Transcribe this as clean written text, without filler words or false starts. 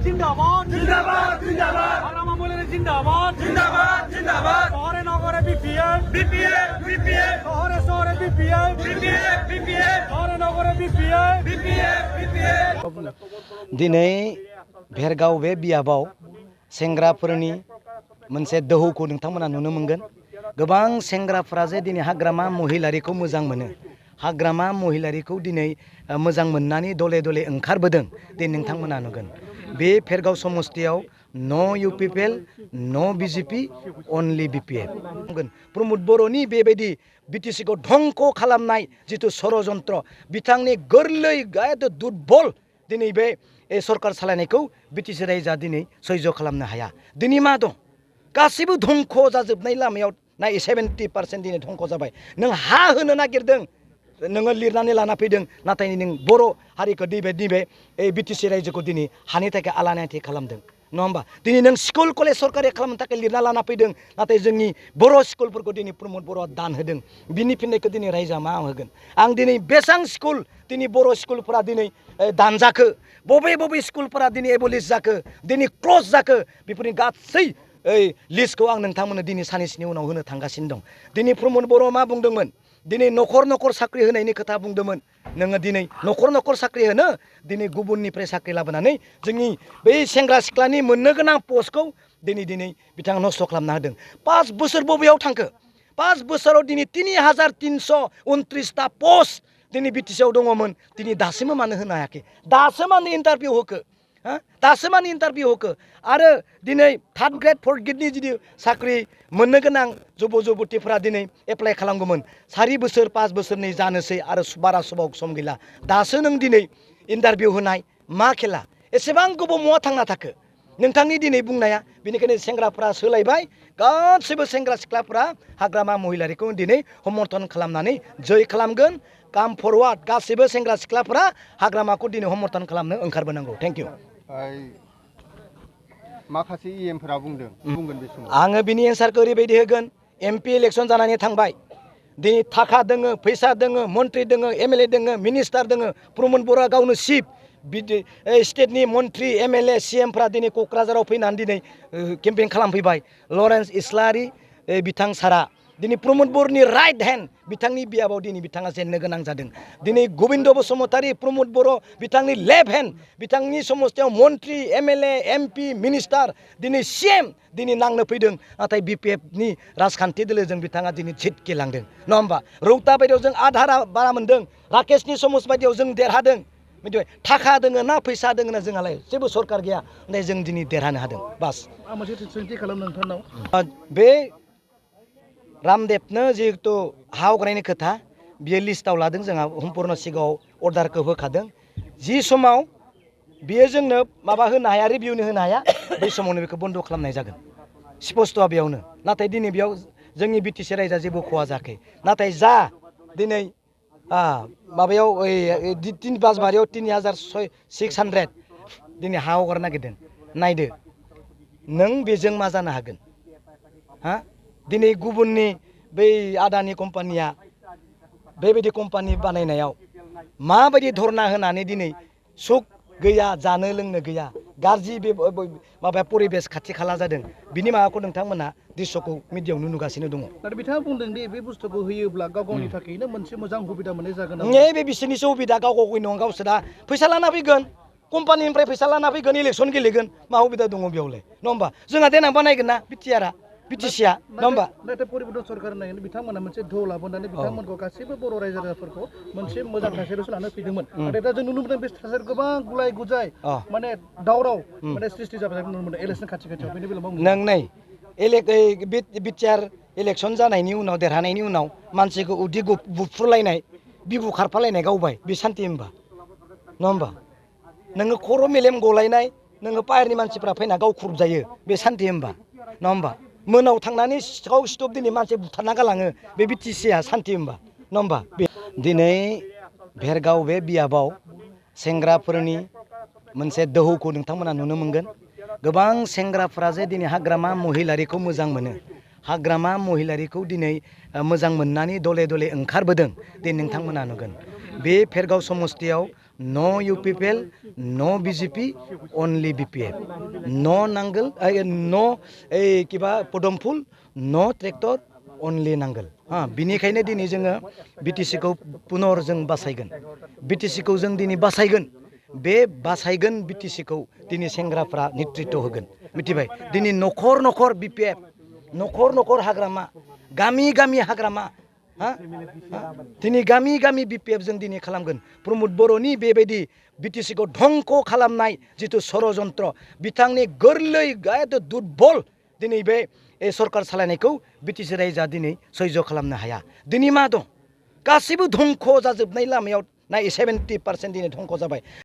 जिंदाबाद जिंदाबाद जिंदाबाद हाग्रामा महिलारि जिंदाबाद जिंदाबाद जिंदाबाद शहरे नगरे बीपीएफ बीपीएफ बीपीएफ शहरे शहरे बीपीएफ बीपीएफ बीपीएफ शहरे नगरे बीपीएफ बीपीएफ बीपीएफ दिनै भेरगाव बे बियाबाव सेंग्राफोरनि मोनसे दोहौखौ नोंथांमोना नुनो मोनगोन। गोबां सेंग्राफोरा जे दिनै हाग्रामा महिलारिखौ मोजां मोनो, हाग्रामा महिलारिखौ दिनै मोजां मोननानै दले दले ओंखारबोदों दिनै नोंथांमोना नुगोन। बे भेरगाव समस्तियाव नो इउपिपिएल नो बिजेपि अनलि बिपिएफ प्रमोद बर'नि बेबायदि बिटिसिखौ धंख खालामनाय जिथु षड़यन्त्र बिथांनि गोरलै दुर्बल दिनै बे सरकार सालायनायखौ बिटिसि रायजोआ दिनै सैज्य खालामनो हाया। दिनै मा दं गासैबो धंख जाजोबनाय लामायाव ना 70% दिनै धंख जाबाय। नों हा होनो नागिरदों, नोङो लिरनानै लाना फैदों, नाथाय नों बर' हारिखौ नैबे बिटिसि रायजोखौ दिनै हानि थाखाय आलानाथि खालामदों, नङा होमबा? दिनै नों स्कुल कलेज सरकारि खालामनो थाखाय लिरना लाना फैदों, नाथाय जोंनि बर' स्कुलफोरखौ दिनै प्रमोद बर'आ दान होदों। बिनि फिननायखौ दिनै रायजोआ मा होगोन? आं दिनै बेसां स्कुल दिनै बर' स्कुलफोरा दिनै दानजाखो, बबे बबे स्कुलफोरा दिनै एबलिश जाखो, दिनै क्लज जाखो, बेफोरनि गासै लिस्टखौ आं नोंथांमोननो दिनै साननैसोनि उनाव होनो थांगासिनो दं। दिनै प्रमोद बर'आ मा बुंदोंमोन? दिनै न'खर न'खर साख्रि होनायनि खोथा बुंदोंमोन। नोङो दिनै न'खर न'खर साख्रि होनो दिनै गुबुननिफ्राय साख्रि लाबोनानै जोंनि बै सेंग्रा सिख्लानि मोननो गोनां पस्टखौ दिनै बिथाङा नस्थ' खालामना होदों। 5 बोसोर बबेयाव थांखो? 5 बोसोराव दिनै 3329टा पस्ट दिनै बिटिसिआव दङमोन, दिनै दासिमबो मानो होनो हायाखै? दासो मानो इन्टारभिउ होखो? दासो मानो इन्टारभिउ होखो? आरो दिनै 3rd ग्रेड 4th ग्रेडनि जुदि साख्रि मोननो गोनां जुबतिफोरा दिनै एप्लाइ खालामगौमोन। 4 बोसोर 5 बोसोरनि जानोसै आरो बारा सम गैला। दासो नों दिनै इन्टारभिउ होनाय मा खेला? एसेबां गोबाव महा थांना थाखो नोंथांनि दिनै बुंनाया? बेनिखायनो सेंग्राफ्रा सोलायबाय, गासैबो सेंग्रा सिख्लाफ्रा हाग्रामा महिलारिखौ दिनै समर्थन खालामनानै जय खालामगोन। काम फरवार्ड गासैबो सेंग्रा सिख्लाफ्रा हाग्रामाखौ दिनै समर्थन खालामनो ओंखारबोनांगौ। Thank you. माखासे इएमफोरा बुंगोन बे समाव आङो बिनि एन्सारखौ ओरैबायदि होगोन। एमपि इलेक्सन जानानै थांबाय, दिनै थाखा दोङो, फैसा दोङो, मन्त्रि दोङो, एमएलए दोङो, मिनिस्टार दोङो। प्रमोद बर'आ गावनो चिफ स्टेटनि मन्त्रि एमएलए सिएमफ्रा दिनै क'क्राझाराव फैनानै दिनै केम्पेइन खालामफैबाय। लरेन्स इस्लारि बिथां सारा दिनै प्रमोद बर'नि राइट हेन्ड, बिथांनि बियाबाव दिनै बिथाङा जेननो गोनां जादों। दिनै गोबिन्द बसुमतारी प्रमोद बर' बिथांनि लेफ्ट हेन्ड, बिथांनि समस्तियाव मन्त्रि एमएलए एमपि मिनिस्टार दिनै सिएम दिनै नांनो फैदों, नाथाय बिपिएफनि राजखान्थि दोलोजों बिथाङा दिनै झिटकेलांदों, नङा होमबा? रौता बायदियाव जों आधारा बारा मोन्दों, राकेशनि समस बायदियाव जों देरहादों। मिथिबाय? थाखा दोङो ना फैसा दोङो ना जोंहालाय जेबो सरकार गैया, नाथाय जों दिनै देरहानो हादों। बास आं मोनसे सोंथि खालामनो नोंथांनाव। बे रामदेबनो जिहेतु हा हगारनायनि खोथा बियो लिस्टआव लादों, जोंहा सम्पुर्ण सिगाङाव अर्डारखौ होखादों। जि समाव बियो जोंनो माबा होनो हाया, रिभिउनो होनो हाया, बै समावनो बेखौ बन्द खालामनाय जागोन। स्पस्त'आ बेयावनो। नाथाय दिनै बेयाव जोंनि बिटिसि रायजोआ जेबो खहा जायाखै। नाथाय जा दिनै माबायाव 3 बासबारियाव 3600 दिनै हा हगारनो नागिरदों। नायदो नों बेजों मा जानो हागोन? दिनै गुबुननि बै आदानि कम्पानिया बेबायदि कम्पानि बानायनायाव माबायदि धरना होनानै दिनै सुख गैया, जानो लोंनो गैया, गाज्रि माबा परिबेस खाथि खाला जादों। बिनि माबाखौ नोंथांमोना दृश्यखौ मिडियायावनो नुगासिनो दङ। नाथाय बिथाङा बुंदों दि बे बुस्थुखौ होयोब्ला गाव गावनि थाखायनो मोनसे मोजां सुबिदा मोननाय जागोन। बे बिसोरनिसो सुबिदा, गाव गावनि नङा। गावसोरा फैसा लाना फैगोन, कम्पानिनिफ्राय फैसा लाना फैगोन, इलेक्सन गेलेगोन, मा सुबिदा दङ बेयावलाय, नङा होमबा? जोंहा देनां बानायगोन ना बिटिसिआ, नङा होमबा? नाथाय परिबर्तन सरकार होननानै बिथांमोना मोनसे धौ लाबोनानै बिथांमोनखौ गासैबो बर' रायजो राजाफोरखौ मोनसे मोजां थासारियावसो लानो फैदोंमोन। नाथाय दा जों नुनो मोनदों बे थासारियाव गोबां गुलाय गुजाय माने दावराव माने सृष्टि जाबाय नुनो मोनदों इलेक्सन खाथियाव। बेनि बेलायाव नों नै बिटिआर इलेक्सन जानायनि उनाव देरहानायनि उनाव मानसिखौ उदै बुफ्रुलायनाय, बिबु खारफालायनाय गावबाय, बे सान्थि होमबा, नङा होमबा? नोङो खर' मेलेम गलायनाय, नोङो पाहारनि मानसिफ्रा फैना गाव खुरजायो, बे सान्थि होमबा, नङा होमबा? मोनाव थांनानै सिखाव सिथब दिनै मानसि बुथारना गालाङो, बे बिटिसिआ सान्थि होमबा, नङा होमबा? दिनै भेरगाव बे बियाबाव सेंग्राफोरनि मोनसे दोहौखौ नोंथांमोना नुनो मोनगोन। गोबां सेंग्राफ्रा जे दिनै हाग्रामा महिलारिखौ मोजां मोनो, हाग्रामा महिलारिखौ दिनै मोजां मोननानै दले दले ओंखारबोदों, दिनै नोंथांमोना नुगोन। बे भेरगाव समस्तियाव नो UPPL, नो BJP, only BPF. No नांगोल, no किबा पदमफुल, no ट्रेक्टर, only नांगोल. बिनिखायनो दिनै जोङो BTC खौ पुनर जों बासायगोन. BTC खौ जों दिनै बासायगोन. बे बासायगोन BTC खौ दिनै सेंग्राफ्रा नेतृत्व होगोन. मिथिबाय? दिनै नखर नखर BPF, नखर नखर हाग्रामा, गामि गामि हाग्रामा, दिनै गामि गामि BPF जों दिनै खालामगोन. प्रमोद बर'नि बेबायदि BTC खौ धंख खालामनाय जिथु षड़यन्त्र, बिथांनि गोरलै दुर्बल दिनै बे सरकार सालायनायखौ BTC रायजोआ दिनै सैज खालामनो हाया. दिनै मा दं? गासिबो धंख जाजोबनाय लामायाव 70% दिनै धंख जाबाय.